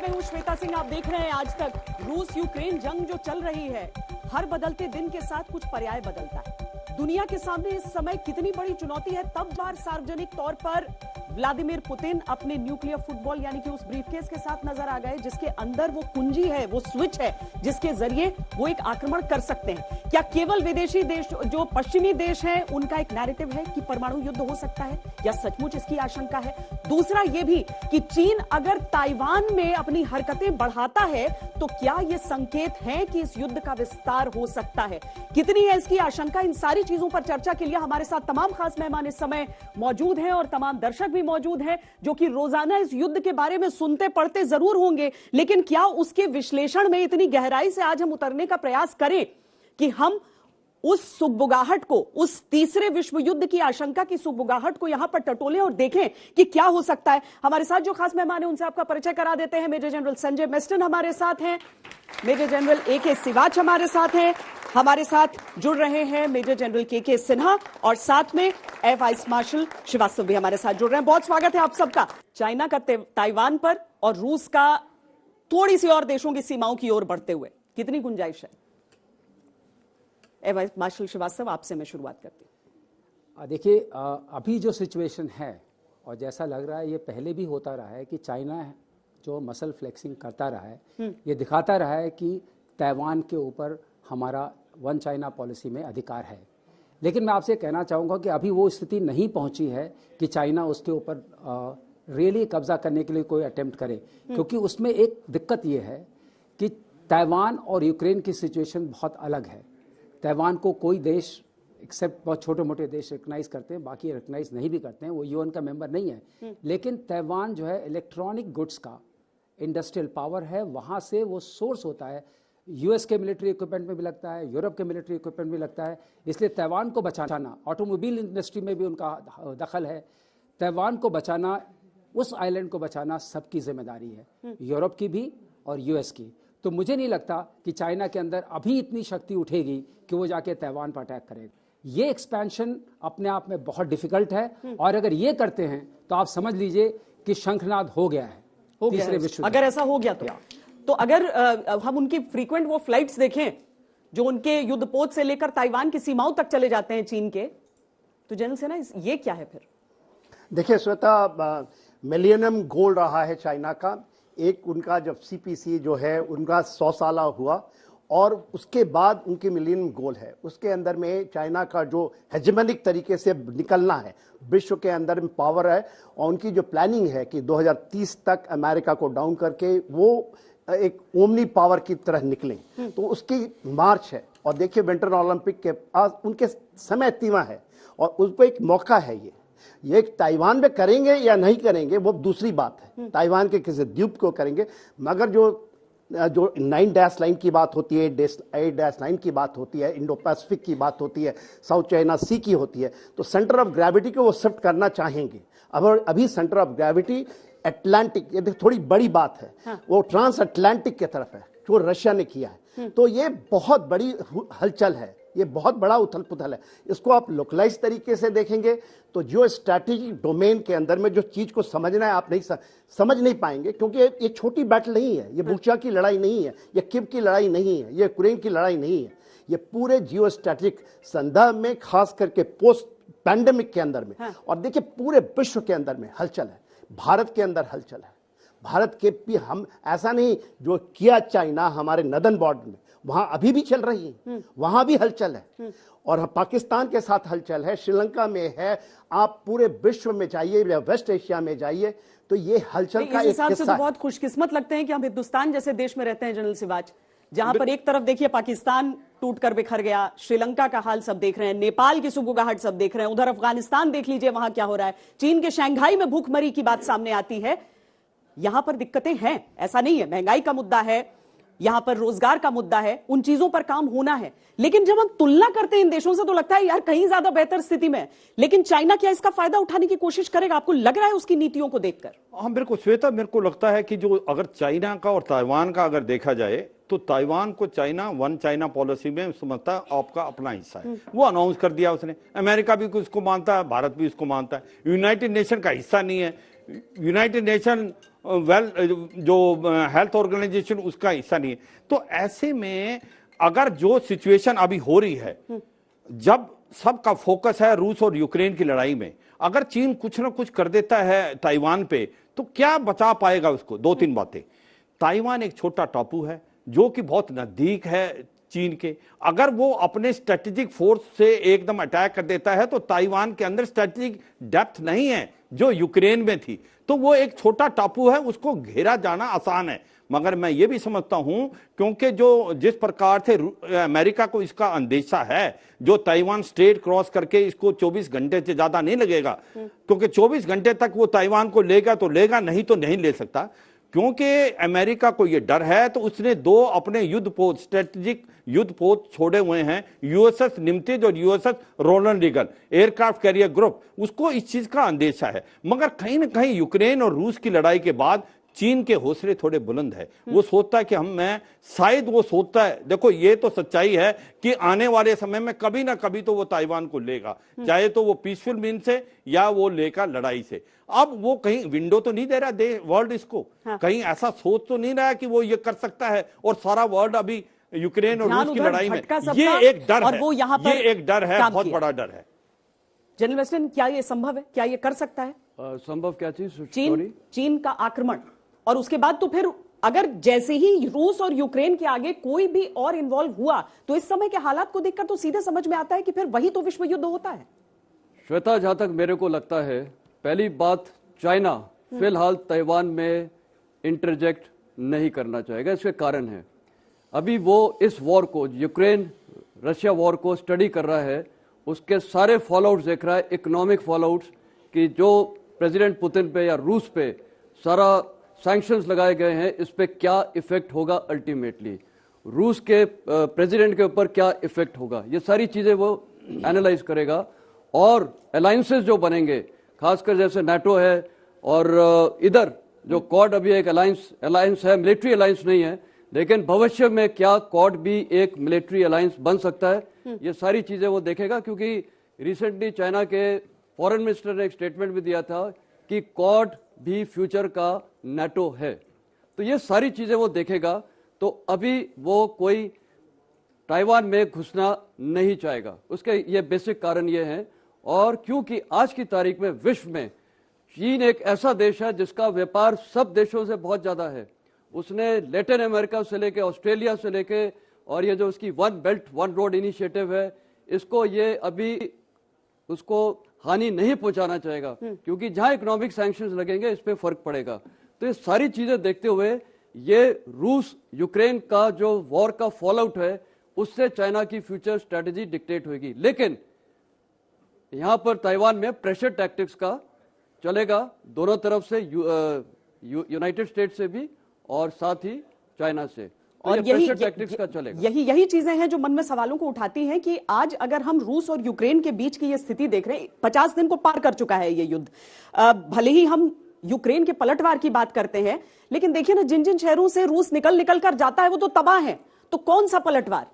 मैं हूं श्वेता सिंह। आप देख रहे हैं आज तक। रूस यूक्रेन जंग जो चल रही है, हर बदलते दिन के साथ कुछ पर्याय बदलता है। दुनिया के सामने इस समय कितनी बड़ी चुनौती है, तब बार सार्वजनिक तौर पर व्लादिमीर पुतिन अपने न्यूक्लियर फुटबॉल यानी कि उस ब्रीफकेस के साथ नजर आ गए, जिसके अंदर वो कुंजी है, वो स्विच है, जिसके जरिए वो एक आक्रमण कर सकते हैं। क्या केवल विदेशी देश, जो पश्चिमी देश हैं, उनका एक नैरेटिव है कि परमाणु युद्ध हो सकता है, या सचमुच इसकी आशंका है? दूसरा ये भी कि चीन अगर ताइवान में अपनी हरकतें बढ़ाता है तो क्या ये संकेत है कि इस युद्ध का विस्तार हो सकता है? कितनी है इसकी आशंका? इन सारी चीजों पर चर्चा के लिए हमारे साथ तमाम खास मेहमान इस समय मौजूद हैं और तमाम दर्शक भी मौजूद हैं जो कि रोजाना इस युद्ध के बारे में सुनते पढ़ते जरूर होंगे, लेकिन क्या उसके विश्लेषण में इतनी गहराई से आज हम उतरने का प्रयास करें कि हम उस सुगबुगाहट को, उस तीसरे विश्व युद्ध की आशंका की सुगबुगाहट को यहां पर टटोलें और देखें कि क्या हो सकता है। हमारे साथ जो खास मेहमान हैं उनसे आपका परिचय करा देते हैं। मेजर जनरल संजय मेस्टन हमारे साथ हैं, मेजर जनरल ए.के. सिवाच हमारे साथ हैं, हमारे साथ जुड़ रहे हैं मेजर जनरल के सिन्हा, और साथ में एयर वाइस मार्शल श्रीवास्तव भी हमारे साथ जुड़ रहे हैं। बहुत स्वागत है आप सबका। चाइना का ताइवान पर और रूस का थोड़ी सी और देशों की सीमाओं की ओर बढ़ते हुए कितनी गुंजाइश है? एयर वाइस मार्शल श्रीवास्तव, आपसे मैं शुरुआत करती हूं। देखिए, अभी जो सिचुएशन है और जैसा लग रहा है ये पहले भी होता रहा है कि चाइना जो मसल फ्लेक्सिंग करता रहा है, ये दिखाता रहा है कि ताइवान के ऊपर हमारा वन चाइना पॉलिसी में अधिकार है। लेकिन मैं आपसे कहना चाहूँगा कि अभी वो स्थिति नहीं पहुँची है कि चाइना उसके ऊपर रियली कब्जा करने के लिए कोई अटेम्प्ट करे, क्योंकि उसमें एक दिक्कत ये है कि ताइवान और यूक्रेन की सिचुएशन बहुत अलग है। ताइवान को कोई देश एक्सेप्ट बहुत छोटे मोटे देश रिकग्नाइज करते हैं, बाकी रिकग्नाइज नहीं भी करते हैं, वो यूएन का मेंबर नहीं है। लेकिन ताइवान जो है इलेक्ट्रॉनिक गुड्स का इंडस्ट्रियल पावर है, वहाँ से वो सोर्स होता है। यूएस के मिलिट्री इक्विपमेंट में भी लगता है, यूरोप के मिलिट्री इक्विपमेंट में लगता है। इसलिए ताइवान को बचाना, ऑटोमोबाइल इंडस्ट्री में भी उनका दखल है। ताइवान को बचाना, उस आइलैंड को बचाना सबकी जिम्मेदारी है, यूरोप की भी और यूएस की। तो मुझे नहीं लगता कि चाइना के अंदर अभी इतनी शक्ति उठेगी कि वो जाके ताइवान पर अटैक करेगा। ये एक्सपेंशन अपने आप में बहुत डिफिकल्ट है, और अगर ये करते हैं तो आप समझ लीजिए कि शंखनाद हो गया है तीसरे विश्व। अगर ऐसा हो गया तो अगर हम उनकी फ्रीक्वेंट वो फ्लाइट्स देखें जो उनके युद्धपोत से लेकर ताइवान की सीमाओं तक चले जाते हैं चीन के, तो जनरल सेना ये क्या है फिर? देखिए श्वेता, मिलेनियम गोल रहा है चाइना का। एक उनका जब सीपीसी जो है उनका 100 साल हुआ, और उसके बाद उनकी मिलेनियम गोल है। उसके अंदर में चाइना का जो हेजेमनिक तरीके से निकलना है, विश्व के अंदर में पावर है, और उनकी जो प्लानिंग है कि 2030 तक अमेरिका को डाउन करके वो एक ओमनी पावर की तरह निकलें, तो उसकी मार्च है। और देखिए विंटर ओलंपिक के पास उनके समय सीमा है, और उस पर एक मौका है। ये ताइवान में करेंगे या नहीं करेंगे वो दूसरी बात है, ताइवान के किसी द्वीप को करेंगे। मगर जो 9 डैश लाइन की बात होती है, 8 डैश लाइन की बात होती है, इंडो पैसिफिक की बात होती है, साउथ चाइना सी की होती है, तो सेंटर ऑफ ग्रेविटी को वो शिफ्ट करना चाहेंगे। अब अभी सेंटर ऑफ ग्रेविटी अटलांटिक, ये थोड़ी बड़ी बात है, वो ट्रांस अटलांटिक की तरफ है जो रशिया ने किया है। तो ये बहुत बड़ी हलचल है, ये बहुत बड़ा उथल पुथल है। इसको आप लोकलाइज तरीके से देखेंगे तो जो स्ट्रैटेजिक डोमेन के अंदर में जो चीज को समझना है आप नहीं समझ नहीं पाएंगे, क्योंकि ये छोटी बैटल नहीं है, ये बुचा की लड़ाई नहीं है, ये किव की लड़ाई नहीं है, ये यूक्रेन की लड़ाई नहीं है। ये पूरे जियो स्ट्रैटेजिक संदर्भ में, खास करके पोस्ट पैंडेमिक के अंदर में, और देखिए पूरे विश्व के अंदर में हलचल है। भारत के अंदर हलचल है, भारत के भी हम ऐसा नहीं जो किया चाइना हमारे नदन बॉर्डर में, वहां अभी भी चल रही है, वहां भी हलचल है, और पाकिस्तान के साथ हलचल है, श्रीलंका में है। आप पूरे विश्व में जाइए या वेस्ट एशिया में जाइए तो ये हलचल का एक हिसाब से तो बहुत खुशकिस्मत लगते हैं कि हम हिंदुस्तान जैसे देश में रहते हैं जनरल सिवाच, जहां पर एक तरफ देखिए पाकिस्तान टूटकर बिखर गया, श्रीलंका का हाल सब देख रहे हैं, नेपाल की सुगबुगाहट सब देख रहे हैं, उधर अफगानिस्तान देख लीजिए वहां क्या हो रहा है, चीन के शंघाई में भूखमरी की बात सामने आती है। यहां पर दिक्कतें हैं, ऐसा नहीं है, महंगाई का मुद्दा है, यहां पर रोजगार का मुद्दा है, उन चीजों पर काम होना है। लेकिन जब हम तुलना करते हैं इन देशों से तो लगता है यार कहीं ज्यादा बेहतर स्थिति में है। लेकिन चाइना क्या इसका फायदा उठाने की कोशिश करेगा? आपको लग रहा है उसकी नीतियों को देखकर? हाँ बिल्कुल श्वेता, मेरे को लगता है कि जो अगर चाइना का और ताइवान का अगर देखा जाए तो ताइवान को चाइना वन चाइना पॉलिसी में समझता है आपका अपना हिस्सा है, वो अनाउंस कर दिया उसने। अमेरिका भी उसको मानता है, भारत भी उसको मानता है, यूनाइटेड नेशन का हिस्सा नहीं है। यूनाइटेड नेशन जो हेल्थ ऑर्गेनाइजेशन उसका हिस्सा नहीं है। तो ऐसे में अगर जो सिचुएशन अभी हो रही है, जब सबका फोकस है रूस और यूक्रेन की लड़ाई में, अगर चीन कुछ ना कुछ कर देता है ताइवान पे, तो क्या बचा पाएगा उसको? दो तीन बातें। ताइवान एक छोटा टापू है जो कि बहुत नजदीक है चीन के। अगर वो अपने स्ट्रेटेजिक फोर्स से एकदम अटैक कर देता है तो ताइवान के अंदर स्ट्रेटेजिक डेप्थ नहीं है जो यूक्रेन में थी, तो वो एक छोटा टापू है, उसको घेरा जाना आसान है। मगर मैं ये भी समझता हूं, क्योंकि जो जिस प्रकार से अमेरिका को इसका अंदेशा है, जो ताइवान स्ट्रेट क्रॉस करके इसको 24 घंटे से ज्यादा नहीं लगेगा, क्योंकि 24 घंटे तक वो ताइवान को लेगा तो लेगा, नहीं तो नहीं ले सकता। क्योंकि अमेरिका को यह डर है, तो उसने दो अपने युद्धपोत, स्ट्रेटेजिक युद्धपोत छोड़े हुए हैं, यूएसएस निमतिज और USS Ronald Reagan aircraft carrier group. उसको इस चीज का अंदेशा है। मगर कहीं ना कहीं यूक्रेन और रूस की लड़ाई के बाद चीन के हौसले थोड़े बुलंद है। वो सोचता है कि शायद वो सोचता है, देखो ये तो सच्चाई है कि आने वाले समय में कभी ना कभी तो वो ताइवान को लेगा, चाहे तो वो पीसफुल मीन से या वो लेगा लड़ाई से। अब वो कहीं विंडो तो नहीं दे रहा वर्ल्ड इसको, कहीं ऐसा सोच तो नहीं रहा कि वो ये कर सकता है और सारा वर्ल्ड अभी यूक्रेन और रूस की लड़ाई में। ये एक डर है, ये एक डर है, बहुत बड़ा डर है। जनरल वेस्टन, क्या ये संभव है? क्या ये कर सकता है? संभव क्या चीज? चीन का आक्रमण, और उसके बाद तो फिर अगर जैसे ही रूस और यूक्रेन के आगे कोई भी और इन्वॉल्व हुआ, तो इस समय के हालात को देखकर तो सीधे समझ में आता है कि फिर वही तो विश्व युद्ध होता है। श्वेता, जहां तक मेरे को लगता है, पहली बात, चाइना फिलहाल ताइवान में इंटरजेक्ट नहीं करना चाहेगा। इसके कारण है, अभी वो इस वॉर को, यूक्रेन रशिया वॉर को स्टडी कर रहा है, उसके सारे फॉलोआउट्स देख रहा है, इकोनॉमिक फॉलोआउट्स, कि जो प्रेसिडेंट पुतिन पे या रूस पे सारा सैंक्शंस लगाए गए हैं, इस पे क्या इफेक्ट होगा, अल्टीमेटली रूस के प्रेसिडेंट के ऊपर क्या इफेक्ट होगा, ये सारी चीजें वो एनालाइज करेगा। और अलायंसेस जो बनेंगे, खासकर जैसे नाटो है, और इधर जो क्वाड अभी एक अलायंस है, मिलिट्री अलायंस नहीं है, लेकिन भविष्य में क्या क्वाड भी एक मिलिट्री अलायंस बन सकता है, ये सारी चीजें वो देखेगा। क्योंकि रिसेंटली चाइना के फॉरेन मिनिस्टर ने एक स्टेटमेंट भी दिया था कि क्वाड भी फ्यूचर का नाटो है, तो ये सारी चीजें वो देखेगा। तो अभी वो कोई ताइवान में घुसना नहीं चाहेगा, उसके ये बेसिक कारण ये हैं। और क्योंकि आज की तारीख में विश्व में चीन एक ऐसा देश है जिसका व्यापार सब देशों से बहुत ज्यादा है। उसने लैटिन अमेरिका से लेके, ऑस्ट्रेलिया से लेके, और ये जो उसकी one belt one road initiative है, इसको ये अभी उसको हानि नहीं पहुंचाना चाहेगा, क्योंकि जहां इकोनॉमिक सैंक्शंस लगेंगे इस पे फर्क पड़ेगा। तो ये सारी चीजें देखते हुए ये रूस यूक्रेन का जो वॉर का फॉल आउट है, उससे चाइना की फ्यूचर स्ट्रेटेजी डिक्टेट होगी। लेकिन यहां पर ताइवान में प्रेशर टैक्टिक्स का चलेगा, दोनों तरफ से, यूनाइटेड स्टेट्स से भी और साथ ही चाइना से। और यही चीजें हैं जो मन में सवालों को उठाती हैं कि आज अगर हम रूस और यूक्रेन के बीच की ये स्थिति देख रहे हैं, 50 दिन को पार कर चुका है ये युद्ध। भले ही हम यूक्रेन के पलटवार की बात करते हैं, लेकिन देखिए ना, जिन जिन शहरों से रूस निकल कर जाता है वो तो तबाह है। तो कौन सा पलटवार?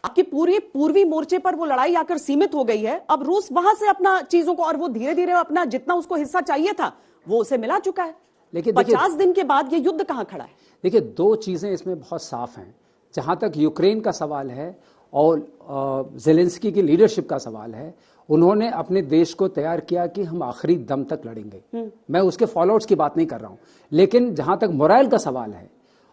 आपकी पूरी पूर्वी मोर्चे पर वो लड़ाई आकर सीमित हो गई है। अब रूस वहां से अपना चीजों को, और वो धीरे धीरे अपना जितना उसको हिस्सा चाहिए था वो उसे मिला चुका है। लेकिन 50 दिन के बाद ये युद्ध कहां खड़ा है? देखिए, दो चीजें इसमें बहुत साफ हैं। जहां तक यूक्रेन का सवाल है और जेलेंस्की की लीडरशिप का सवाल है, उन्होंने अपने देश को तैयार किया कि हम आखिरी दम तक लड़ेंगे। मैं उसके फॉलोआउट्स की बात नहीं कर रहा हूं, लेकिन जहां तक मोरल का सवाल है,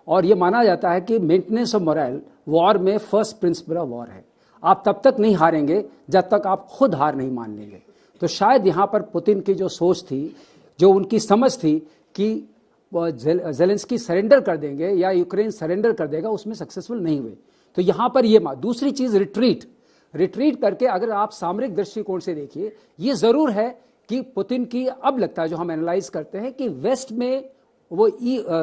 और यह माना जाता है कि मेंटेनेंस ऑफ मोरल वॉर में फर्स्ट प्रिंसिपल ऑफ वॉर है। आप तब तक नहीं हारेंगे जब तक आप खुद हार नहीं मान लेंगे। तो शायद यहां पर पुतिन की जो सोच थी, जो उनकी समझ थी कि जेलेंस्की सरेंडर कर देंगे या यूक्रेन सरेंडर कर देगा, उसमें सक्सेसफुल नहीं हुए। तो यहां पर ये दूसरी चीज रिट्रीट करके, अगर आप सामरिक दृष्टिकोण से देखिए, ये जरूर है कि पुतिन की, अब लगता है जो हम एनालाइज करते हैं, कि वेस्ट में वो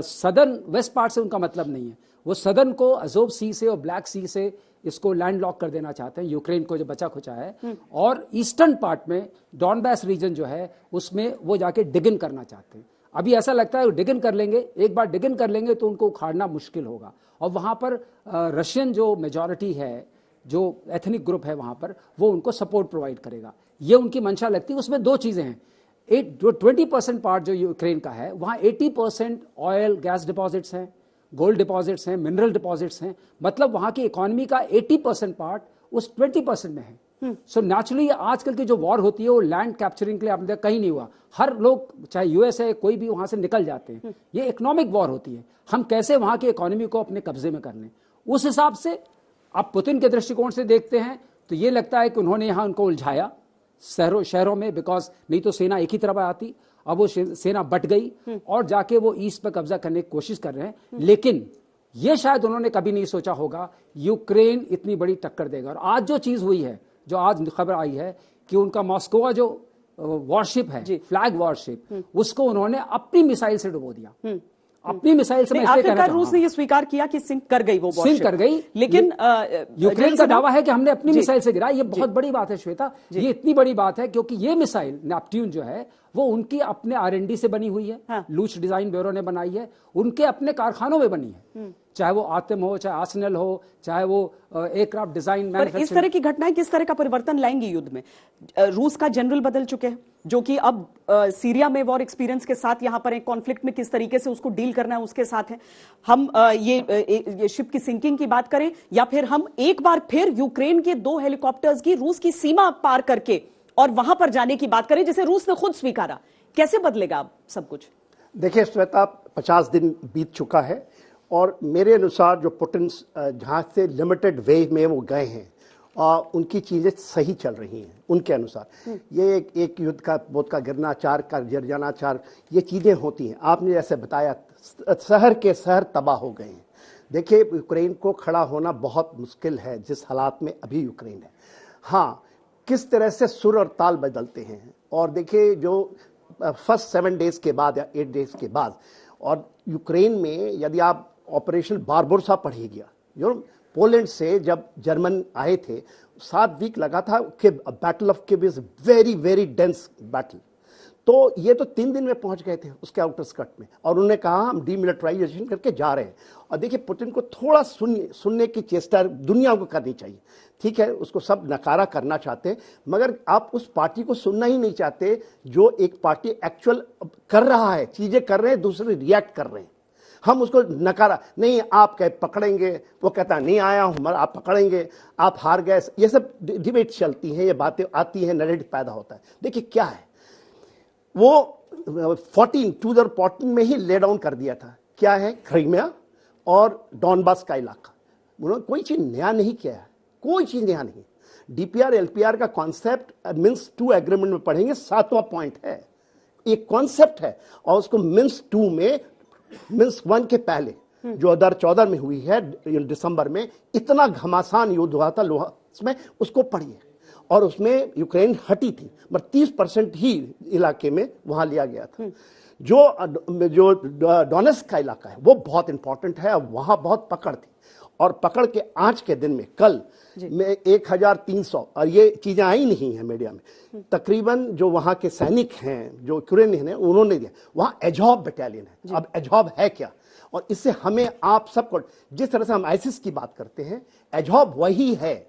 सदर्न वेस्ट पार्ट से उनका मतलब नहीं है। वो सदर्न को अजोव सी से और ब्लैक सी से इसको लैंडलॉक कर देना चाहते हैं, यूक्रेन को जो बचा खुचा है, और ईस्टर्न पार्ट में डॉनबास रीजन जो है उसमें वो जाके डिगिन करना चाहते हैं। अभी ऐसा लगता है डिगिन कर लेंगे, एक बार डिगिन कर लेंगे तो उनको उखाड़ना मुश्किल होगा। और वहां पर रशियन जो मेजॉरिटी है, जो एथनिक ग्रुप है वहां पर, वो उनको सपोर्ट प्रोवाइड करेगा। ये उनकी मंशा लगती है। उसमें दो चीजें हैं, जो 20% पार्ट जो यूक्रेन का है, वहां 80% ऑयल गैस डिपॉजिट्स हैं, गोल्ड डिपॉजिट्स हैं, मिनरल डिपॉजिट्स हैं। मतलब वहां की इकोनॉमी का 80% पार्ट उस 20% में है। सो नेचुरली आजकल की जो वॉर होती है वो लैंड कैप्चरिंग के लिए आपने देखा कहीं नहीं हुआ। हर लोग, चाहे यूएस है, कोई भी, वहां से निकल जाते हैं। ये इकोनॉमिक वॉर होती है, हम कैसे वहां की इकोनॉमी को अपने कब्जे में कर लें। उस हिसाब से आप पुतिन के दृष्टिकोण से देखते हैं तो ये लगता है कि उन्होंने यहां उनको उलझाया शहरों में, बिकॉज नहीं तो सेना एक ही तरफ आती। अब वो सेना बट गई और जाके वो ईस्ट पर कब्जा करने की कोशिश कर रहे हैं। लेकिन ये शायद उन्होंने कभी नहीं सोचा होगा यूक्रेन इतनी बड़ी टक्कर देगा। और आज जो चीज हुई है, जो आज खबर आई है कि उनका मॉस्को जो वॉरशिप है, फ्लैग वॉरशिप, उसको उन्होंने अपनी मिसाइल से डुबो दिया। अपनी मिसाइल से। आखिरकार रूस ने यह स्वीकार किया कि सिंक कर गई वो वॉरशिप। सिंक कर गई, लेकिन यूक्रेन का दावा है कि हमने अपनी मिसाइल से गिरा। ये बहुत बड़ी बात है श्वेता, ये इतनी बड़ी बात है क्योंकि ये मिसाइल नेपट्यून जो है वो उनकी अपने R&D से बनी हुई है। हाँ। लूच डिजाइन ब्यूरो ने बनाई है, उनके अपने कारखानों में बनी है। चाहे वो आतम हो, चाहे आर्सेनल हो, चाहे वो एयरक्राफ्ट डिजाइन मैन्युफैक्चरिंग। इस तरह की घटनाएं किस तरह का परिवर्तन लाएंगी युद्ध में? रूस का जनरल बदल चुके हैं, जो कि अब सीरिया में वॉर एक्सपीरियंस के साथ यहां पर एक कॉन्फ्लिक्ट में किस तरीके से उसको डील करना है उसके साथ है। हम ये शिप की सिंकिंग की बात करें, या फिर हम एक बार फिर यूक्रेन के 2 हेलीकॉप्टर्स की रूस की सीमा पार करके और वहां पर जाने की बात करें, जिसे रूस ने खुद स्वीकारा। कैसे बदलेगा अब सब कुछ? देखिए श्वेता, 50 दिन बीत चुका है और मेरे अनुसार जो पुतिन जहां से लिमिटेड वे में वो गए हैं, उनकी चीजें सही चल रही हैं उनके अनुसार। ये एक युद्ध का बोध का गिरनाचार का जर्जनाचार, ये चीजें होती हैं। आपने जैसे बताया, शहर के शहर तबाह हो गए हैं। देखिए, यूक्रेन को खड़ा होना बहुत मुश्किल है जिस हालात में अभी यूक्रेन है। हाँ, किस तरह से सुर और ताल बदलते हैं। और देखिए, जो फर्स्ट 7 डेज के बाद या 8 डेज के बाद, और यूक्रेन में यदि आप ऑपरेशन बारबोसा पढ़िएगा, जो पोलैंड से जब जर्मन आए थे, 7 वीक लगा था कि battle of Kyiv is very very dense battle. तो ये तो 3 दिन में पहुंच गए थे उसके आउटर स्कर्ट में, और उन्होंने कहा हम डीमिलिटराइजेशन करके जा रहे हैं। और देखिए, पुतिन को थोड़ा सुनने की चेष्टा दुनिया को करनी चाहिए। ठीक है, उसको सब नकारा करना चाहते हैं, मगर आप उस पार्टी को सुनना ही नहीं चाहते जो एक पार्टी एक्चुअल कर रहा है, चीजें कर रहे हैं, दूसरे रिएक्ट कर रहे हैं। हम उसको नकारा नहीं, आप कह पकड़ेंगे, वो कहता नहीं आया हूं, आप पकड़ेंगे, आप हार गए। ये सब डिबेट चलती हैं, ये बातें आती हैं, नैरेटिव पैदा होता है। देखिए क्या है, वो 2014 में ही ले डाउन कर दिया था। क्या है, क्राइमिया और डॉनबास का इलाका। उन्होंने कोई चीज नया नहीं किया है, कोई चीज नया नहीं। डीपीआर एलपीआर का कॉन्सेप्ट मिन्स 2 एग्रीमेंट में पढ़ेंगे, 7वां पॉइंट है, एक कॉन्सेप्ट है। और उसको मिन्स 2 में, मिन्स 1 के पहले जो 2014 में हुई है दिसंबर में, इतना घमासान युद्ध हुआ था लोहा, उसमें उसको पढ़िए। और उसमें यूक्रेन हटी थी, मगर 30% ही इलाके में वहां लिया गया था। जो डोनेट्स्क का इलाका है वो बहुत इंपॉर्टेंट है, वहां बहुत पकड़ थी। और पकड़ के आज के दिन में, कल में 1300, और ये चीजें आई नहीं है मीडिया में, तकरीबन जो वहां के सैनिक हैं, जो यूक्रेनियन हैं, उन्होंने दिया। वहां एजॉब बटालियन है। अब एजॉब है क्या, और इससे हमें आप सबको, जिस तरह से हम आईसिस की बात करते हैं, एजॉब वही है।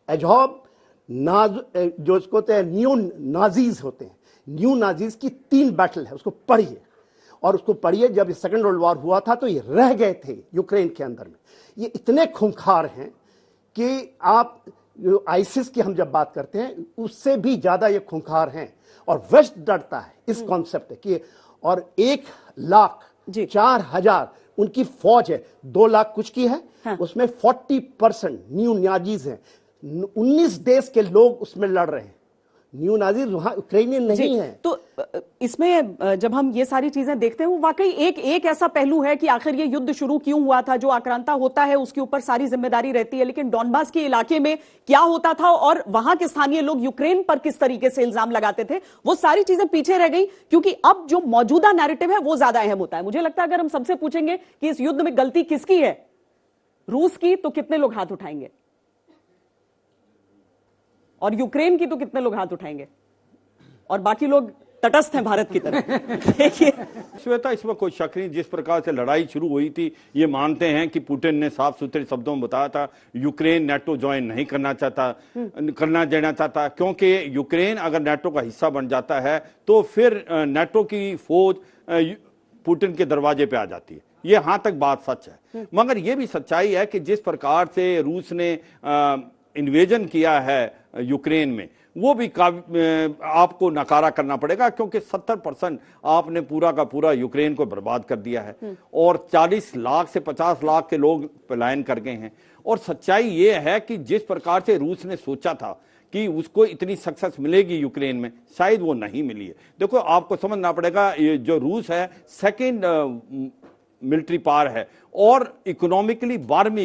एजॉब जो इसको न्यू नाजीज होते हैं, न्यू नाजीज की 3 बैटल है, उसको पढ़िए। और उसको पढ़िए, जब सेकंड वर्ल्ड वॉर हुआ था तो ये रह गए थे यूक्रेन के अंदर में। ये इतने खूंखार हैं कि आप जो आईसिस की हम जब बात करते हैं, उससे भी ज्यादा ये खूंखार हैं। और वेस्ट डरता है इस कॉन्सेप्ट की। और 1,04,000 उनकी फौज है, 2 लाख कुछ की है। हाँ। उसमें 40% न्यू नाजीज हैं। 19 देश के लोग उसमें लड़ रहे हैं। न्यू नाजीज वहां यूक्रेनियन नहीं है। तो इसमें जब हम ये सारी चीजें देखते हैं, वो वाकई एक ऐसा पहलू है कि आखिर ये युद्ध शुरू क्यों हुआ था। जो आक्रांता होता है उसके ऊपर सारी जिम्मेदारी रहती है, लेकिन डॉनबास के इलाके में क्या होता था और वहां के स्थानीय लोग यूक्रेन पर किस तरीके से इल्जाम लगाते थे, वो सारी चीजें पीछे रह गई। क्योंकि अब जो मौजूदा नैरेटिव है वो ज्यादा अहम होता है। मुझे लगता है अगर हम सबसे पूछेंगे कि इस युद्ध में गलती किसकी है, रूस की, तो कितने लोग हाथ उठाएंगे, और यूक्रेन की तो कितने लोग हाथ उठाएंगे, और बाकी लोग तटस्थ हैं भारत की तरफ। देखिए श्वेता, इसमें कोई शक नहीं, जिस प्रकार से लड़ाई शुरू हुई थी, ये मानते हैं कि पुतिन ने साफ सुथरे शब्दों में बताया था यूक्रेन नेटो ज्वाइन नहीं करना देना चाहता, क्योंकि यूक्रेन अगर नेटो का हिस्सा बन जाता है तो फिर नेटो की फौज पुतिन के दरवाजे पे आ जाती है। ये यहां तक बात सच है, मगर ये भी सच्चाई है कि जिस प्रकार से रूस ने इन्वेजन किया है यूक्रेन में, वो भी आपको नकारा करना पड़ेगा, क्योंकि 70% आपने पूरा का पूरा यूक्रेन को बर्बाद कर दिया है और 40 लाख से 50 लाख के लोग पलायन कर गए हैं। और सच्चाई ये है कि जिस प्रकार से रूस ने सोचा था कि उसको इतनी सक्सेस मिलेगी यूक्रेन में, शायद वो नहीं मिली है। देखो, आपको समझना पड़ेगा, ये जो रूस है सेकेंड मिलिट्री पावर है और इकोनॉमिकली 12वीं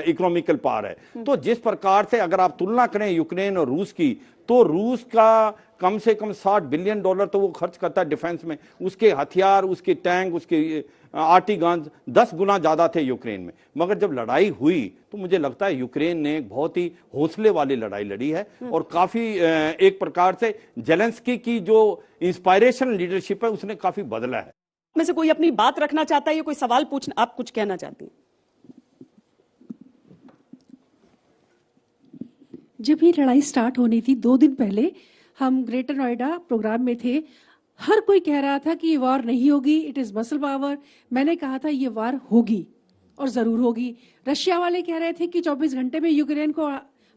इकोनॉमिकल पावर है। तो जिस प्रकार से अगर आप तुलना करें यूक्रेन और रूस की, तो रूस का कम से कम $60 बिलियन तो वो खर्च करता है डिफेंस में। उसके हथियार, उसके टैंक, उसके आर्टी गन्स 10 गुना ज्यादा थे यूक्रेन में। मगर जब लड़ाई हुई तो मुझे लगता है यूक्रेन ने एक बहुत ही हौसले वाली लड़ाई लड़ी है और काफी एक प्रकार से जेलेंस्की की जो इंस्पायरेशनल लीडरशिप है उसने काफी बदला है। में से कोई अपनी बात रखना चाहता है या कोई सवाल पूछना, आप कुछ कहना चाहती हैं? जब ये लड़ाई स्टार्ट होनी थी 2 दिन पहले, हम ग्रेटर नोएडा प्रोग्राम में थे। हर कोई कह रहा था कि ये वार नहीं होगी, इट इज मसल पावर। मैंने कहा था ये वार होगी और जरूर होगी। रशिया वाले कह रहे थे कि 24 घंटे में यूक्रेन को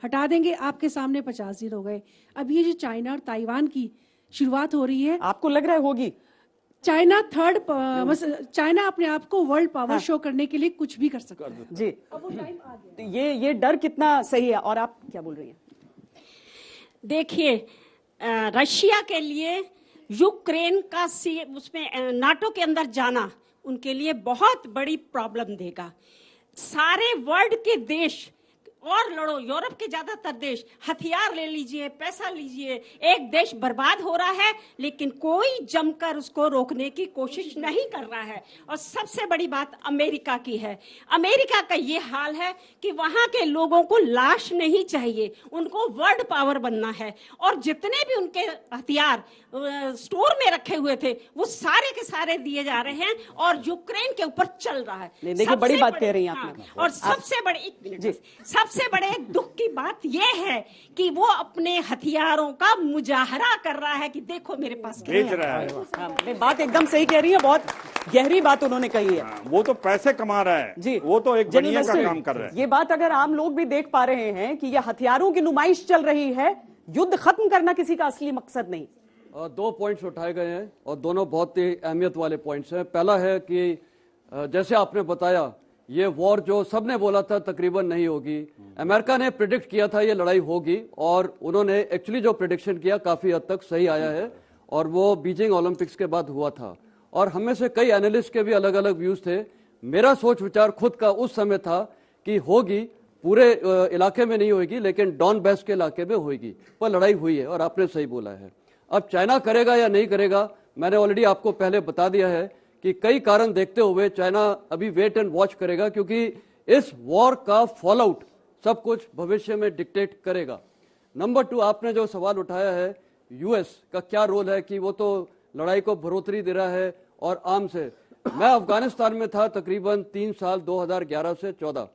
हटा देंगे। आपके सामने 50 दिन हो गए। अब ये जो चाइना और ताइवान की शुरुआत हो रही है, आपको लग रहा है होगी? चाइना चाइना अपने आप को वर्ल्ड पावर शो करने के लिए कुछ भी कर सकता है जी। अब वो टाइम आ गया। ये डर कितना सही है? और आप क्या बोल रही हैं? देखिए, रशिया के लिए यूक्रेन का उसमें नाटो के अंदर जाना उनके लिए बहुत बड़ी प्रॉब्लम देगा। सारे वर्ल्ड के देश और लड़ो, यूरोप के ज्यादातर देश हथियार ले लीजिए, पैसा लीजिए, एक देश बर्बाद हो रहा है लेकिन कोई जमकर उसको रोकने की कोशिश नहीं कर रहा है। और सबसे बड़ी बात अमेरिका की है। अमेरिका का ये हाल है कि वहां के लोगों को लाश नहीं चाहिए, उनको वर्ल्ड पावर बनना है। और जितने भी उनके हथियार स्टोर में रखे हुए थे वो सारे के सारे दिए जा रहे हैं और यूक्रेन के ऊपर चल रहा है। देखिए, बड़ी बात कह रही हैं आपने। और सबसे बड़े दुख की बात यह है कि वो अपने हथियारों का मुजाहरा कर रहा है कि देखो मेरे पास बेच रहा है। हाँ, बात एकदम सही कह रही है, बहुत गहरी बात उन्होंने कही है। वो तो पैसे कमा रहा है जी, वो तो एक बढ़िया का काम कर रहा है। ये बात अगर आम लोग भी देख पा रहे हैं कि ये हथियारों की नुमाइश चल रही है, युद्ध खत्म करना किसी का असली मकसद नहीं। 2 पॉइंट्स उठाए गए हैं और दोनों बहुत ही अहमियत वाले पॉइंट्स हैं। पहला है कि जैसे आपने बताया, ये वॉर जो सबने बोला था तकरीबन नहीं होगी, अमेरिका ने प्रिडिक्ट किया था ये लड़ाई होगी और उन्होंने एक्चुअली जो प्रिडिक्शन किया काफी हद तक सही आया है और वो बीजिंग ओलंपिक्स के बाद हुआ था। और हम में से कई एनालिस्ट के भी अलग अलग व्यूज थे। मेरा सोच विचार खुद का उस समय था कि होगी, पूरे इलाके में नहीं होगी लेकिन डॉनबैस के इलाके में होगी, पर लड़ाई हुई है और आपने सही बोला है। अब चाइना करेगा या नहीं करेगा, मैंने ऑलरेडी आपको पहले बता दिया है कि कई कारण देखते हुए चाइना अभी वेट एंड वॉच करेगा, क्योंकि इस वॉर का फॉलआउट सब कुछ भविष्य में डिक्टेट करेगा। नंबर 2, आपने जो सवाल उठाया है यूएस का क्या रोल है कि वो तो लड़ाई को बढ़ोतरी दे रहा है और आर्म्स है। मैं अफगानिस्तान में था तकरीबन 3 साल 2011 से 14।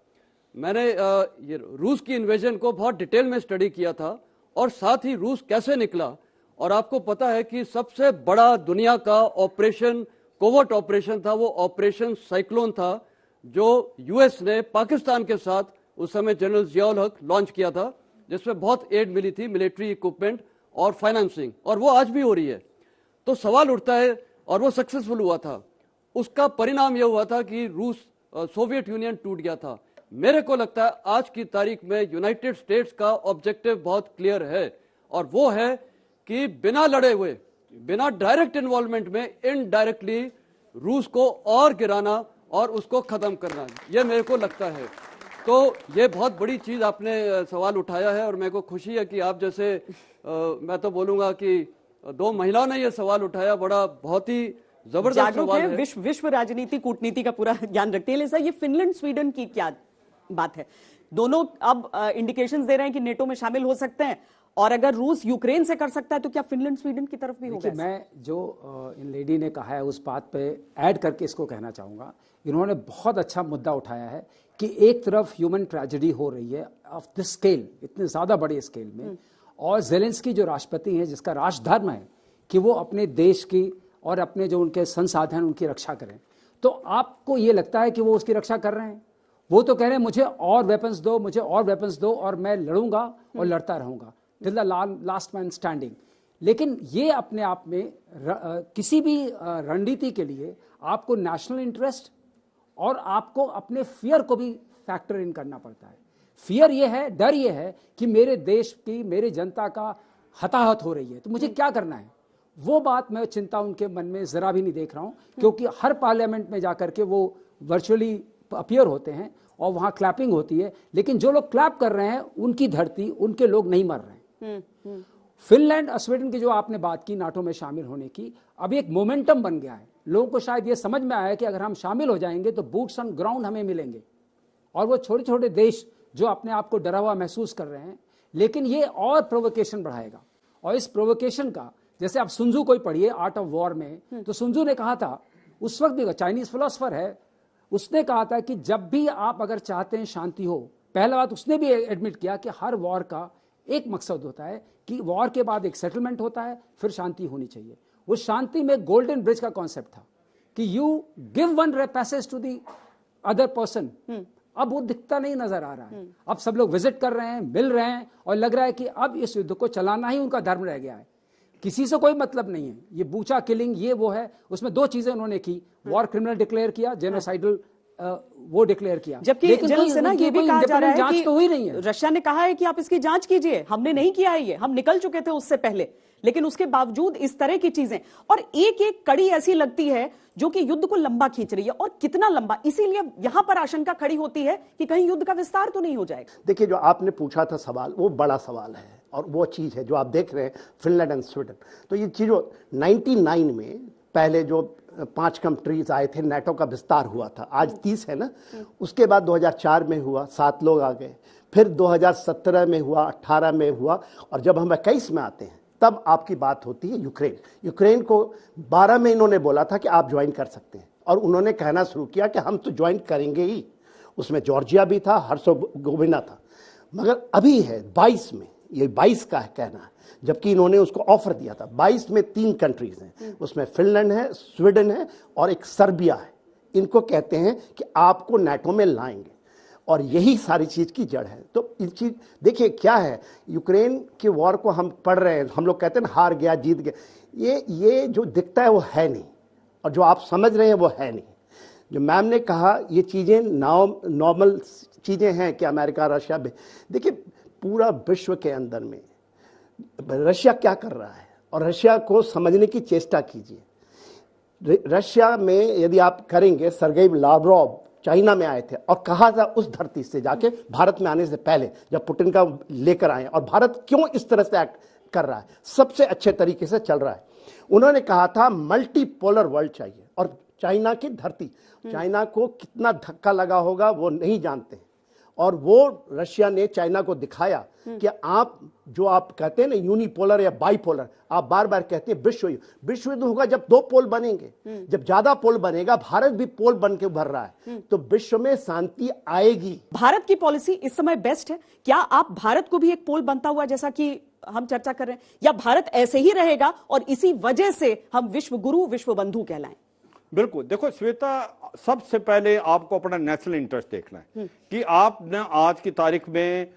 मैंने ये रूस की इन्वेजन को बहुत डिटेल में स्टडी किया था और साथ ही रूस कैसे निकला। और आपको पता है कि सबसे बड़ा दुनिया का ऑपरेशन, कोवर्ट ऑपरेशन था, वो ऑपरेशन साइक्लोन था जो यूएस ने पाकिस्तान के साथ उस समय जनरल जियाउल हक लॉन्च किया था, जिसमें बहुत एड मिली थी, मिलिट्री इक्विपमेंट और फाइनेंसिंग, और वो आज भी हो रही है। तो सवाल उठता है, और वो सक्सेसफुल हुआ था। उसका परिणाम यह हुआ था कि रूस, सोवियत यूनियन टूट गया था। मेरे को लगता है आज की तारीख में यूनाइटेड स्टेट्स का ऑब्जेक्टिव बहुत क्लियर है और वो है कि बिना लड़े हुए, बिना डायरेक्ट इन्वॉल्वमेंट में इनडायरेक्टली रूस को और गिराना और उसको खत्म करना, यह मेरे को लगता है। तो ये बहुत बड़ी चीज आपने सवाल उठाया है और मेरे को खुशी है कि आप जैसे मैं तो बोलूंगा कि 2 महिलाओं ने ये सवाल उठाया, बड़ा बहुत ही जबरदस्त सवाल है। विश्व राजनीति, कूटनीति का पूरा ज्ञान रखते हैं। ये फिनलैंड स्वीडन की क्या बात है दोनों अब इंडिकेशंस दे रहे हैं कि नेटो में शामिल हो सकते हैं, और अगर रूस यूक्रेन से कर सकता है तो क्या फिनलैंड स्वीडन की तरफ भी होगा? मैं जो इन लेडी ने कहा है उस बात पे ऐड करके इसको कहना चाहूँगा, इन्होंने बहुत अच्छा मुद्दा उठाया है कि एक तरफ ह्यूमन ट्रेजेडी हो रही है ऑफ दिस स्केल, इतने ज़्यादा बड़े स्केल में, और जेलेंस्की जो राष्ट्रपति हैं जिसका राष्ट्रधर्म है कि वो अपने देश की और अपने जो उनके संसाधन उनकी रक्षा करें, तो आपको ये लगता है कि वो उसकी रक्षा कर रहे हैं? वो तो कह रहे हैं मुझे और वेपन्स दो, मुझे और वेपन्स दो और मैं लड़ूंगा और लड़ता रहूंगा till the last man standing. लेकिन ये अपने आप में किसी भी रणनीति के लिए आपको नेशनल इंटरेस्ट और आपको अपने फियर को भी फैक्टर इन करना पड़ता है। फियर ये है, डर ये है कि मेरे देश की, मेरी जनता का हताहत हो रही है, तो मुझे क्या करना है? वो बात मैं चिंता उनके मन में जरा भी नहीं देख रहा हूं, क्योंकि हर पार्लियामेंट में जाकर के वो वर्चुअली अपीयर होते हैं और वहां क्लैपिंग होती है, लेकिन जो लोग क्लैप कर रहे हैं उनकी धरती, उनके लोग नहीं मर रहे हैं। फिनलैंड और स्वीडन की जो आपने बात की नाटो में शामिल होने की, अभी एक मोमेंटम बन गया है। लोगों को शायद ये समझ में आया कि अगर हम शामिल हो जाएंगे तो बूट्स ऑन ग्राउंड हमें मिलेंगे, और वो छोटे छोटे देश जो अपने आप को डरा हुआ महसूस कर रहे हैं, लेकिन ये और प्रोवोकेशन बढ़ाएगा। और इस प्रोवोकेशन का, जैसे आप सुनजू कोई पढ़िए आर्ट ऑफ वॉर में, तो सुनजू ने कहा था, उस वक्त भी चाइनीज फिलोसफर है, उसने कहा था कि जब भी आप अगर चाहते हैं शांति हो, पहला बात उसने भी एडमिट किया कि हर वॉर का एक मकसद होता है कि वॉर के बाद एक सेटलमेंट होता है, फिर शांति होनी चाहिए। उस शांति में गोल्डन ब्रिज का कॉन्सेप्ट था कि you give one passage to the other person. अब वो दिखता नहीं नजर आ रहा है। अब सब लोग विजिट कर रहे हैं, मिल रहे हैं, और लग रहा है कि अब इस युद्ध को चलाना ही उनका धर्म रह गया है। किसी से कोई मतलब नहीं है। ये बूचा किलिंग, ये वो है, उसमें दो चीजें उन्होंने की, वॉर क्रिमिनल डिक्लेयर किया, जेनोसाइडल वो डिक्लेयर किया। जबकि जनरल सिन्हा ये भी कहा जा रहा है कि तो हुई नहीं है। रशिया ने कहा है कि आप इसकी जांच कीजिए, हमने नहीं किया है, ये हम निकल चुके थे उससे पहले, लेकिन उसके बावजूद इस तरह की चीजें, और एक एक कड़ी ऐसी लगती है जो कि युद्ध को लंबा खींच रही है। और कितना लंबा, इसीलिए यहां पर आशंका खड़ी होती है कि कहीं युद्ध का विस्तार तो नहीं हो जाएगा। देखिए, जो आपने पूछा था सवाल, वो बड़ा सवाल है, और वो चीज है जो आप देख रहे हैं फिनलैंड एंड स्वीडन। तो ये चीज 99 में पहले जो 5 कंट्रीज आए थे, नाटो का विस्तार हुआ था, आज 30 है ना। उसके बाद 2004 में हुआ, 7 लोग आ गए, फिर 2017 में हुआ, 18 में हुआ, और जब हम 21 में आते हैं तब आपकी बात होती है यूक्रेन। यूक्रेन को 12 में इन्होंने बोला था कि आप ज्वाइन कर सकते हैं, और उन्होंने कहना शुरू किया कि हम तो ज्वाइन करेंगे ही। उसमें जॉर्जिया भी था, हर्सोगोविना था, मगर अभी है 22 में, ये 22 का है कहना है, जबकि इन्होंने उसको ऑफर दिया था। 22 में 3 कंट्रीज हैं, उसमें फिनलैंड है, स्वीडन है, और एक सर्बिया है। इनको कहते हैं कि आपको नाटो में लाएंगे, और यही सारी चीज की जड़ है। तो इस चीज देखिए क्या है, यूक्रेन के वॉर को हम पढ़ रहे हैं, हम लोग कहते हैं ना हार गया जीत गया, ये जो दिखता है वो है नहीं, और जो आप समझ रहे हैं वो है नहीं। जो मैम ने कहा ये चीजें नॉर्मल चीजें हैं कि अमेरिका रशिया, देखिए पूरा विश्व के अंदर में रशिया क्या कर रहा है, और रशिया को समझने की चेष्टा कीजिए। रशिया में यदि आप करेंगे, सरगेई लावरोव चाइना में आए थे और कहा था उस धरती से जाके, भारत में आने से पहले जब पुतिन का लेकर आए, और भारत क्यों इस तरह से एक्ट कर रहा है, सबसे अच्छे तरीके से चल रहा है। उन्होंने कहा था मल्टीपोलर वर्ल्ड चाहिए, और चाइना की धरती, चाइना को कितना धक्का लगा होगा वो नहीं जानते, और वो रशिया ने चाइना को दिखाया कि आप जो आप कहते हैं ना यूनिपोलर या बाइपोलर, आप बार बार कहते हैं विश्व युद्ध होगा जब 2 पोल बनेंगे, जब ज्यादा पोल बनेगा, भारत भी पोल बन के उभर रहा है, तो विश्व में शांति आएगी। भारत की पॉलिसी इस समय बेस्ट है क्या? आप भारत को भी एक पोल बनता हुआ जैसा कि हम चर्चा कर रहे हैं, या भारत ऐसे ही रहेगा और इसी वजह से हम विश्व गुरु विश्व बंधु कहलाएं? बिल्कुल, देखो श्वेता, सबसे पहले आपको अपना नेशनल इंटरेस्ट देखना है कि आप न आज की तारीख में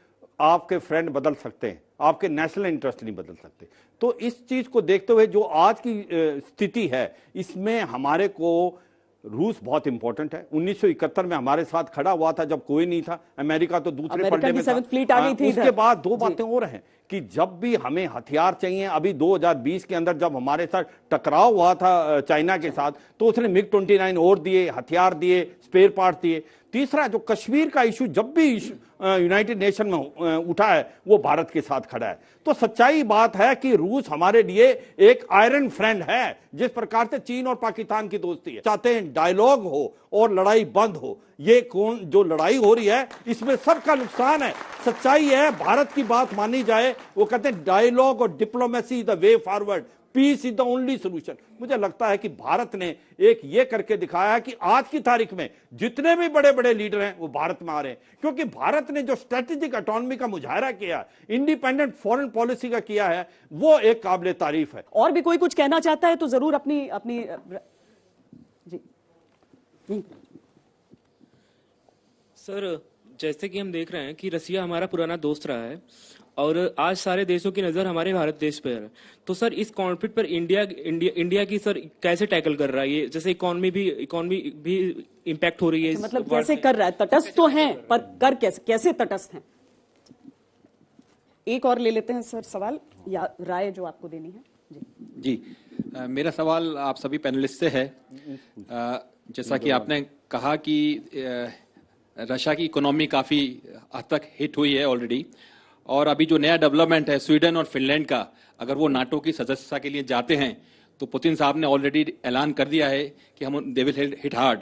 आपके फ्रेंड बदल सकते हैं, आपके नेशनल इंटरेस्ट नहीं बदल सकते। तो इस चीज को देखते हुए जो आज की स्थिति है, इसमें हमारे को रूस बहुत इंपॉर्टेंट है। 1971 में हमारे साथ खड़ा हुआ था जब कोई नहीं था, अमेरिका तो दूसरे पर्दे में था। फ्लीट आ गई थी। उसके बाद 2 बातें और हैं कि जब भी हमें हथियार चाहिए, अभी 2020 के अंदर जब हमारे साथ टकराव हुआ था चाइना के साथ, तो उसने मिग 29 और दिए, हथियार दिए, स्पेयर पार्ट दिए। तीसरा, जो कश्मीर का इशू जब भी यूनाइटेड नेशन में उठा है वो भारत के साथ खड़ा है। तो सच्चाई बात है कि रूस हमारे लिए एक आयरन फ्रेंड है, जिस प्रकार से चीन और पाकिस्तान की दोस्ती है। चाहते हैं डायलॉग हो और लड़ाई बंद हो। ये कौन जो लड़ाई हो रही है इसमें सबका नुकसान है। सच्चाई है, भारत की बात मानी जाए, वो कहते हैं डायलॉग और diplomacy the way forward, peace is the only solution. मुझे लगता है कि भारत ने एक ये करके दिखाया है कि आज की तारीख में जितने भी बड़े बड़े लीडर हैं वो भारत में आ रहे हैं, क्योंकि भारत ने जो स्ट्रेटेजिक ऑटोनॉमी का मुजाहरा किया, इंडिपेंडेंट फॉरेन पॉलिसी का किया है, वो एक काबिल तारीफ है। और भी कोई कुछ कहना चाहता है तो जरूर अपनी अपनी जी। सर, जैसे कि हम देख रहे हैं कि रसिया हमारा पुराना दोस्त रहा है और आज सारे देशों की नजर हमारे भारत देश पर है। तो सर, इस कॉन्फ्लिक्ट पर इंडिया की सर कैसे टैकल कर रहा है? ये जैसे इकोनॉमी भी इम्पैक्ट हो रही है। मतलब कैसे कर रहा है? तटस्थ तो हैं, पर कर कैसे तटस्थ हैं? एक और ले लेते हैं सर सवाल या राय जो आपको देनी है। जी, मेरा सवाल आप सभी पैनलिस्ट से है। जैसा कि आपने कहा कि रशिया की इकोनॉमी काफी हद तक हिट हुई है ऑलरेडी, और अभी जो नया डेवलपमेंट है स्वीडन और फिनलैंड का, अगर वो नाटो की सदस्यता के लिए जाते हैं तो पुतिन साहब ने ऑलरेडी ऐलान कर दिया है कि हम दे विल हिट हार्ड।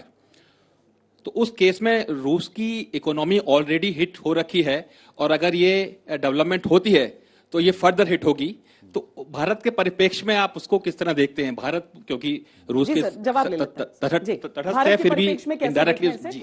तो उस केस में रूस की इकोनॉमी ऑलरेडी हिट हो रखी है, और अगर ये डेवलपमेंट होती है तो ये फर्दर हिट होगी। तो भारत के परिप्रेक्ष्य में आप उसको किस तरह देखते हैं? भारत क्योंकि रूस के तटस्थ है, फिर भी इनडायरेक्टली।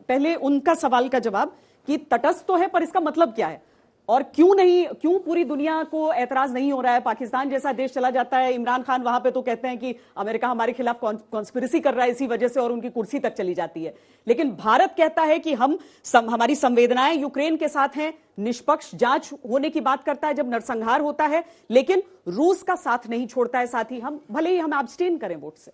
पहले उनका सवाल का जवाब कि तटस्थ तो है, पर इसका मतलब क्या है और क्यों पूरी दुनिया को एतराज नहीं हो रहा है? पाकिस्तान जैसा देश चला जाता है, इमरान खान वहां पे तो कहते हैं कि अमेरिका हमारे खिलाफ कॉन्स्पिरेसी कर रहा है इसी वजह से, और उनकी कुर्सी तक चली जाती है। लेकिन भारत कहता है कि हमारी संवेदनाएं यूक्रेन के साथ हैं, निष्पक्ष जांच होने की बात करता है जब नरसंहार होता है, लेकिन रूस का साथ नहीं छोड़ता है। साथ ही भले ही हम एब्सटेन करें वोट से।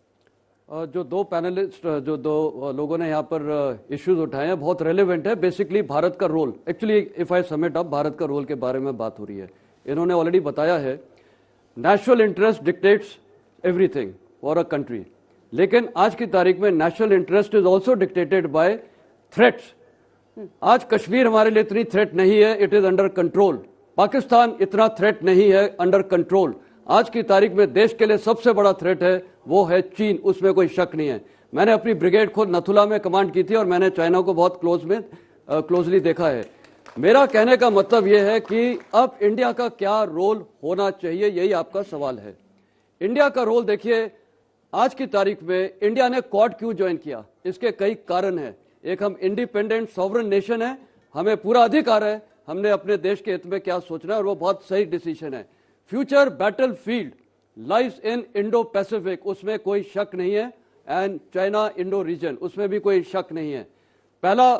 जो दो पैनलिस्ट, जो दो लोगों ने यहाँ पर इश्यूज उठाए हैं, बहुत रेलेवेंट है। बेसिकली भारत का role, actually if I sum it up, Bharat का रोल के बारे में बात हो रही है। इन्होंने ऑलरेडी बताया है, national interest dictates everything for a country, लेकिन आज की तारीख में national interest is also dictated bye threats. आज कश्मीर हमारे लिए इतनी थ्रेट नहीं है, it is under control. Pakistan इतना थ्रेट नहीं है, अंडर कंट्रोल। आज की तारीख में देश के लिए सबसे बड़ा थ्रेट है वो है चीन, उसमें कोई शक नहीं है। मैंने अपनी ब्रिगेड खुद नथुला में कमांड की थी और मैंने चाइना को बहुत क्लोजली देखा है। मेरा कहने का मतलब यह है कि अब इंडिया का क्या रोल होना चाहिए, यही आपका सवाल है। इंडिया का रोल देखिए, आज की तारीख में इंडिया ने क्वाड क्यों ज्वाइन किया, इसके कई कारण हैं। एक, हम इंडिपेंडेंट सॉवरन नेशन है, हमें पूरा अधिकार है हमने अपने देश के हित में क्या सोचना है, और वो बहुत सही डिसीजन है। Future battlefield lies in Indo Pacific, उसमें कोई शक नहीं है, एंड चाइना इंडो रीजन, उसमें भी कोई शक नहीं है। पहला,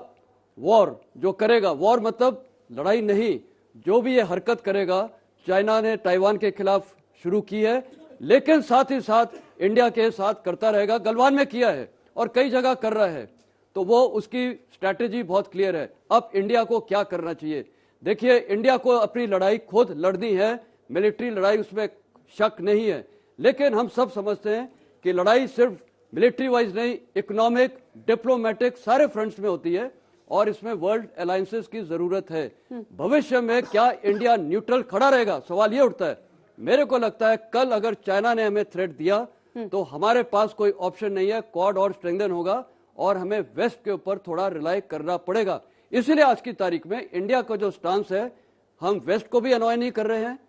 वॉर जो करेगा, वॉर मतलब लड़ाई नहीं, जो भी ये हरकत करेगा, चाइना ने ताइवान के खिलाफ शुरू की है, लेकिन साथ ही साथ इंडिया के साथ करता रहेगा। गलवान में किया है और कई जगह कर रहा है, तो वो उसकी स्ट्रैटेजी बहुत क्लियर है। अब इंडिया को क्या करना चाहिए? देखिए, इंडिया को अपनी लड़ाई खुद लड़नी है, मिलिट्री लड़ाई उसमें शक नहीं है, लेकिन हम सब समझते हैं कि लड़ाई सिर्फ मिलिट्री वाइज नहीं, इकोनॉमिक, डिप्लोमेटिक, सारे फ्रंट्स में होती है, और इसमें वर्ल्ड अलायंसेस की जरूरत है। भविष्य में क्या इंडिया न्यूट्रल खड़ा रहेगा, सवाल ये उठता है। मेरे को लगता है कल अगर चाइना ने हमें थ्रेट दिया तो हमारे पास कोई ऑप्शन नहीं है, क्वाड और स्ट्रेंथन होगा और हमें वेस्ट के ऊपर थोड़ा रिलाई करना पड़ेगा। इसीलिए आज की तारीख में इंडिया का जो स्टांस है, हम वेस्ट को भी अनॉय नहीं कर रहे हैं,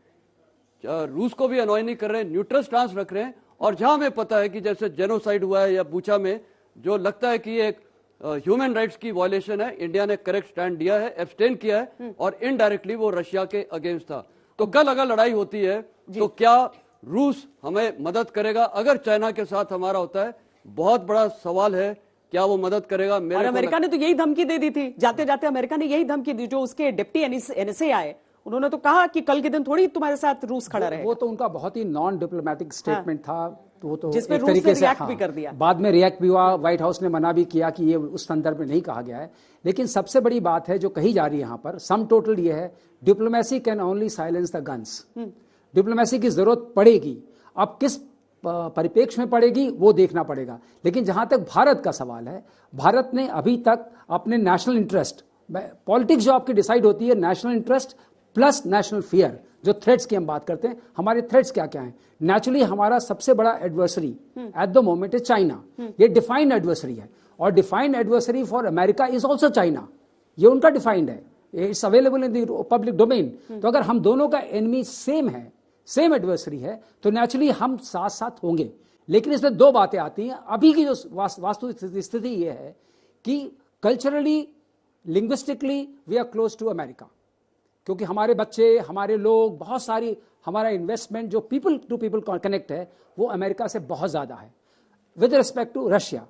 रूस को भी अनॉय नहीं कर रहे हैं, न्यूट्रल स्टांस रख रहे हैं। और जहां हमें पता है कि जैसे जेनोसाइड हुआ है या बूचा में, जो लगता है कि एक ह्यूमन राइट्स की वायलेशन है, इंडिया ने करेक्ट स्टैंड दिया है, एब्सटेन किया है, और इनडायरेक्टली वो रशिया के अगेंस्ट था। तो कल अगर लड़ाई होती है तो क्या रूस हमें मदद करेगा? अगर चाइना के साथ हमारा होता है, बहुत बड़ा सवाल है, क्या वो मदद करेगा? और अमेरिका ने तो यही धमकी दे दी थी, जाते जाते अमेरिका ने यही धमकी दी, जो उसके डिप्टी एनएसए आए, उन्होंने तो कहा कि कल के दिन थोड़ी तुम्हारे साथ रूस खड़ा रहेगा। वो तो उनका बहुत ही नॉन डिप्लोमेटिक स्टेटमेंट था, तो वो तो जिसमें एक रूस तरीके ने से रिएक्ट भी कर दिया। बाद में रिएक्ट भी हुआ, व्हाइट हाउस ने मना भी किया कि ये उस संदर्भ में नहीं कहा गया है। लेकिन सबसे बड़ी बात है जो कही जा रही है यहाँ पर, सम टोटल ये है, diplomacy can only silence the guns. Diplomacy की जरूरत पड़ेगी। अब किस परिप्रेक्ष्य में पड़ेगी वो देखना पड़ेगा। लेकिन जहां तक भारत का सवाल है, भारत ने अभी तक अपने नेशनल इंटरेस्ट, पॉलिटिक्स जो आपकी डिसाइड होती है national interest plus national fear, जो थ्रेट्स की हम बात करते हैं, हमारे थ्रेट्स क्या क्या हैं। नेचुरली हमारा सबसे बड़ा adversary at the moment is China. ये डिफाइंड एडवर्सरी है, और defined adversary for America is also China. ये उनका डिफाइंड है, it's available in the public domain. तो अगर हम दोनों का एनिमी सेम है, सेम एडवर्सरी है, तो नेचुरली हम साथ साथ होंगे। लेकिन इसमें दो बातें आती हैं। अभी की जो वास्तु स्थिति ये है कि culturally, linguistically we are close to America, क्योंकि हमारे बच्चे, हमारे लोग, बहुत सारी हमारा इन्वेस्टमेंट जो पीपल टू पीपल कनेक्ट है वो अमेरिका से बहुत ज्यादा है। With respect to Russia,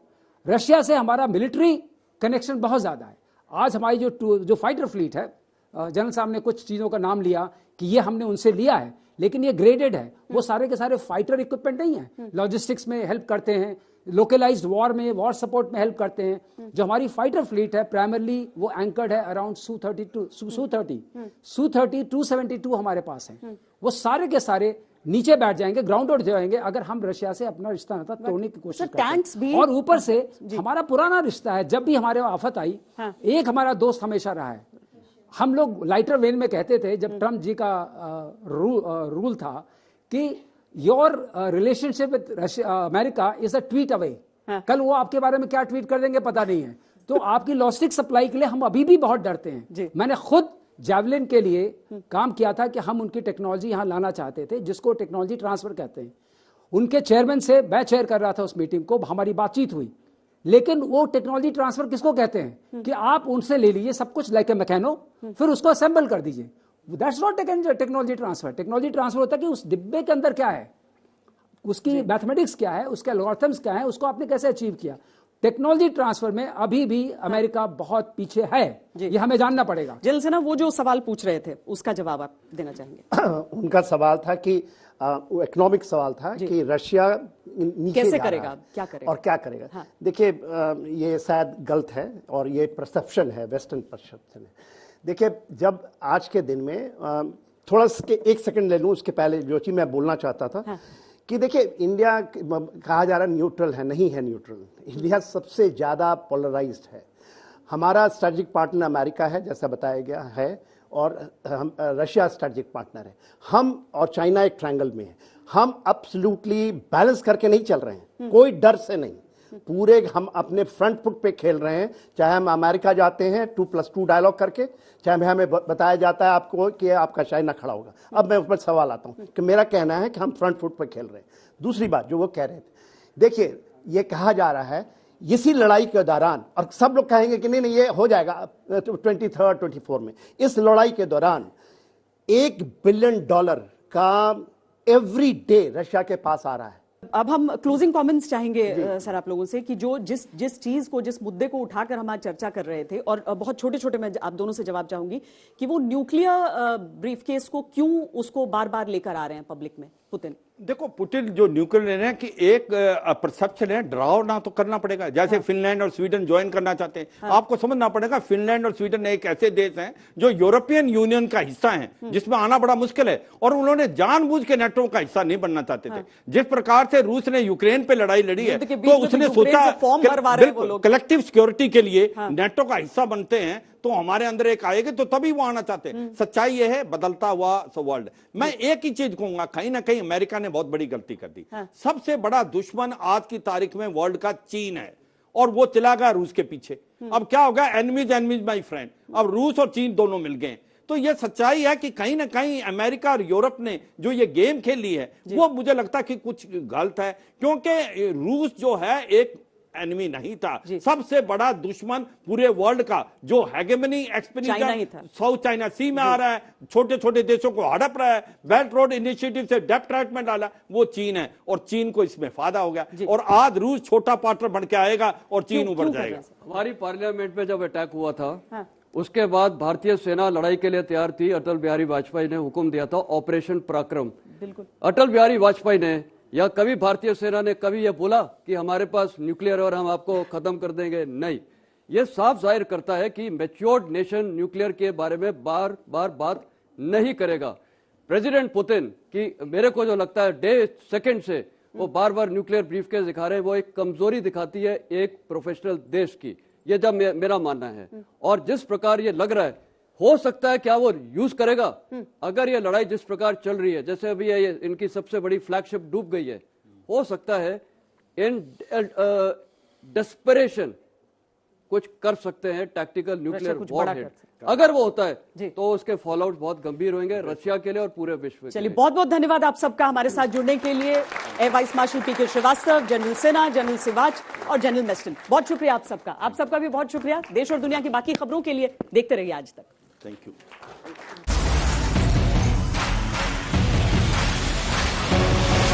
Russia से हमारा मिलिट्री कनेक्शन बहुत ज्यादा है। आज हमारी जो फाइटर फ्लीट है, जनरल साहब ने कुछ चीजों का नाम लिया कि ये हमने उनसे लिया है, लेकिन ये ग्रेडेड है। वो सारे के सारे फाइटर इक्विपमेंट नहीं है, लॉजिस्टिक्स में हेल्प करते हैं, लोकलाइज्ड वॉर में, वॉर सपोर्ट में हेल्प करते हैं। जो हमारी फाइटर फ्लीट है प्राइमरली वो एंकर्ड है अराउंड Su-30, 272 हमारे पास है। वो सारे के सारे नीचे बैठ जाएंगे, ग्राउंड आउट जाएंगे अगर हम रशिया से अपना रिश्ता नाता तोड़ने की कोशिश करते हैं। और ऊपर से हमारा पुराना रिश्ता है, जब भी हमारे आफत आई, एक हमारा दोस्त हमेशा रहा है। हम लोग लाइटर वेन में कहते थे जब ट्रम्प जी का रूल था कि your relationship with America is a tweet away. कल वो आपके बारे में क्या ट्वीट कर देंगे पता नहीं है। तो आपकी लॉजिस्टिक सप्लाई के लिए हम अभी भी बहुत डरते हैं। मैंने खुद जैवलिन के लिए काम किया था कि हम उनकी टेक्नोलॉजी यहां लाना चाहते थे, जिसको टेक्नोलॉजी ट्रांसफर कहते हैं। उनके चेयरमैन से मैं चेयर कर रहा था उस मीटिंग को, हमारी बातचीत हुई। लेकिन वो टेक्नोलॉजी ट्रांसफर किसको कहते हैं कि आप उनसे ले लीजिए सब कुछ लाइक ए मैकेनो, फिर उसको असेंबल कर दीजिए। That's not technology transfer. Technology transfer होता है कि उस डिब्बे के अंदर क्या है, उसकी मैथमेटिक्स क्या है, उसके एल्गोरिथम्स क्या है, उसको आपने कैसे अचीव किया। टेक्नोलॉजी ट्रांसफर में अभी भी अमेरिका बहुत पीछे है, ये हमें जानना पड़ेगा। जेल से ना वो जो सवाल पूछ रहे थे उसका जवाब आप देना चाहेंगे? उनका सवाल था कि इकोनॉमिक सवाल था कि रशिया नीचे कैसे करेगा, क्या करेगा और क्या करेगा। हाँ। देखिए ये शायद गलत है और ये परसेप्शन है, वेस्टर्न परसेप्शन है। देखिए जब आज के दिन में थोड़ा एक सेकंड ले लूं उसके पहले जो चीज मैं बोलना चाहता था। हाँ। कि देखिए इंडिया कहा जा रहा है न्यूट्रल है, नहीं है न्यूट्रल। इंडिया सबसे ज्यादा पोलराइज्ड है। हमारा स्ट्रेटेजिक पार्टनर अमेरिका है जैसा बताया गया है, और हम रशिया स्ट्रेटेजिक पार्टनर है। हम और चाइना एक ट्रायंगल में है। हम एब्सोल्युटली बैलेंस करके नहीं चल रहे हैं, कोई डर से नहीं। पूरे हम अपने फ्रंट फुट पे खेल रहे हैं। चाहे हम अमेरिका जाते हैं 2+2 डायलॉग करके, चाहे हमें बताया जाता है आपको कि आपका चाइना खड़ा होगा। अब मैं ऊपर सवाल आता हूं कि मेरा कहना है कि हम फ्रंट फुट पे खेल रहे हैं। दूसरी बात जो वो कह रहे थे, देखिए ये कहा जा रहा है इसी लड़ाई के दौरान, और सब लोग कहेंगे कि नहीं ये हो जाएगा 23-24 में, इस लड़ाई के दौरान $1 बिलियन का एवरी डे रशिया के पास आ रहा है। अब हम क्लोजिंग कमेंट्स चाहेंगे सर आप लोगों से कि जो जिस चीज को, जिस मुद्दे को उठाकर हम आज चर्चा कर रहे थे, और बहुत छोटे छोटे मैं आप दोनों से जवाब चाहूंगी कि वो न्यूक्लियर ब्रीफकेस को क्यों उसको बार बार लेकर आ रहे हैं पब्लिक में पुतिन। देखो पुतिन जो न्यूक्लियर है कि एक परसेप्शन है, डरावना तो करना पड़ेगा। जैसे फिनलैंड और स्वीडन ज्वाइन करना चाहते हैं, आपको समझना पड़ेगा फिनलैंड और स्वीडन एक ऐसे देश हैं जो यूरोपियन यूनियन का हिस्सा हैं, जिसमें आना बड़ा मुश्किल है, और उन्होंने जानबूझ के नेटो का हिस्सा नहीं बनना चाहते थे। जिस प्रकार से रूस ने यूक्रेन पे लड़ाई लड़ी है, तो उसने सोचा कलेक्टिव सिक्योरिटी के लिए नेटो का हिस्सा बनते हैं तो हमारे अंदर एक आएगी, तो तभी वो आना चाहते हैं। सच्चाई ये है, बदलता हुआ वर्ल्ड। मैं एक ही चीज कहूंगा, कहीं ना कहीं अमेरिका ने बहुत बड़ी गलती कर दी। सबसे बड़ा दुश्मन आज की तारीख में वर्ल्ड का चीन है, और वो चला गया रूस के पीछे। अब क्या होगा, एनिमीज माय फ्रेंड। अब रूस और चीन दोनों मिल गए। तो ये सच्चाई है कि कहीं ना कहीं अमेरिका और यूरोप ने जो ये गेम खेली है वो मुझे लगता है कि कुछ गलत है, क्योंकि रूस जो है एक एनिमी नहीं था। सबसे बड़ा दुश्मन पूरे वर्ल्ड का जो हेगेमनी एक्सपेडिशन साउथ चाइना सी में आ रहा है, छोटे छोटे देशों को हड़प रहा है, बेल्ट रोड इनिशिएटिव से डेप्थ ट्रीटमेंट डाला, वो चीन है, और चीन को इसमें फायदा हो गया। और आज रूस छोटा पार्टनर बन के आएगा और चीन उभर जाएगा। हमारी पार्लियामेंट में जब अटैक हुआ था, उसके बाद भारतीय सेना लड़ाई के लिए तैयार थी। अटल बिहारी वाजपेयी ने हुक्म दिया था ऑपरेशन पराक्रम। अटल बिहारी वाजपेयी ने या कभी भारतीय सेना ने कभी यह बोला कि हमारे पास न्यूक्लियर और हम आपको खत्म कर देंगे? नहीं। यह साफ जाहिर करता है कि मैच्योर्ड नेशन न्यूक्लियर के बारे में बार बार बात नहीं करेगा। प्रेसिडेंट पुतिन की मेरे को जो लगता है डे सेकंड से वो बार बार न्यूक्लियर ब्रीफकेस दिखा रहे हैं, वो एक कमजोरी दिखाती है एक प्रोफेशनल देश की, ये जब मेरा मानना है। और जिस प्रकार ये लग रहा है, हो सकता है क्या वो यूज करेगा? अगर ये लड़ाई जिस प्रकार चल रही है, जैसे अभी ये इनकी सबसे बड़ी फ्लैगशिप डूब गई है, हो सकता है इन डेस्परेशन कुछ कर सकते हैं, टैक्टिकल न्यूक्लियर वॉरहेड। अगर वो होता है तो उसके फॉलोआउट बहुत गंभीर होंगे रशिया के लिए और पूरे विश्व के लिए। चलिए, बहुत बहुत धन्यवाद आप सबका हमारे साथ जुड़ने के लिए। एयर वाइस मार्शल पीके श्रीवास्तव, जनरल सिन्हा, जनरल सिवाच और जनरल मेस्टन, बहुत शुक्रिया आप सबका। आप सबका भी बहुत शुक्रिया। देश और दुनिया की बाकी खबरों के लिए देखते रहिए आज तक। Thank you.